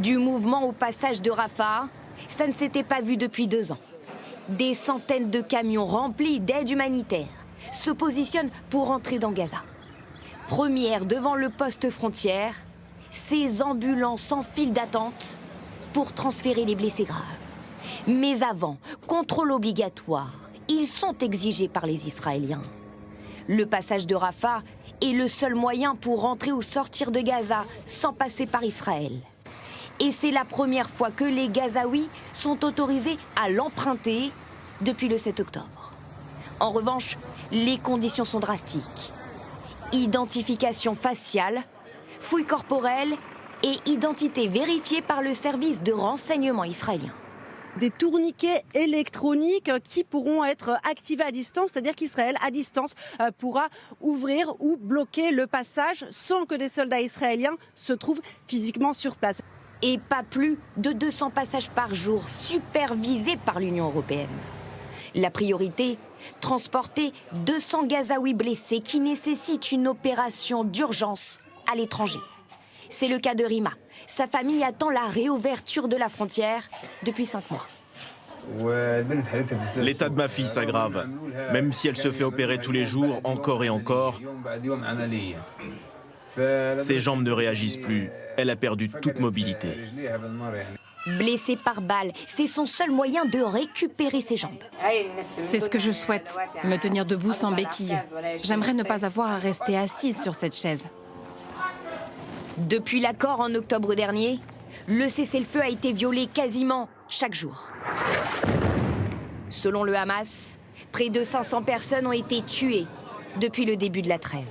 Du mouvement au passage de Rafah, ça ne s'était pas vu depuis 2 ans. Des centaines de camions remplis d'aide humanitaire se positionnent pour entrer dans Gaza. Première devant le poste frontière, ces ambulances en file d'attente pour transférer les blessés graves. Mais avant, contrôle obligatoire, ils sont exigés par les Israéliens. Le passage de Rafah est le seul moyen pour rentrer ou sortir de Gaza sans passer par Israël. Et c'est la première fois que les Gazaouis sont autorisés à l'emprunter depuis le 7 octobre. En revanche, les conditions sont drastiques. Identification faciale, fouille corporelle et identité vérifiée par le service de renseignement israélien. Des tourniquets électroniques qui pourront être activés à distance, c'est-à-dire qu'Israël, à distance, pourra ouvrir ou bloquer le passage sans que des soldats israéliens se trouvent physiquement sur place. Et pas plus de 200 passages par jour supervisés par l'Union européenne. La priorité, transporter 200 Gazaouis blessés qui nécessitent une opération d'urgence à l'étranger. C'est le cas de Rima. Sa famille attend la réouverture de la frontière depuis 5 mois. L'état de ma fille s'aggrave. Même si elle se fait opérer tous les jours, encore et encore, ses jambes ne réagissent plus. Elle a perdu toute mobilité. Blessée par balle, c'est son seul moyen de récupérer ses jambes. C'est ce que je souhaite, me tenir debout sans béquille. J'aimerais ne pas avoir à rester assise sur cette chaise. Depuis l'accord en octobre dernier, le cessez-le-feu a été violé quasiment chaque jour. Selon le Hamas, près de 500 personnes ont été tuées depuis le début de la trêve.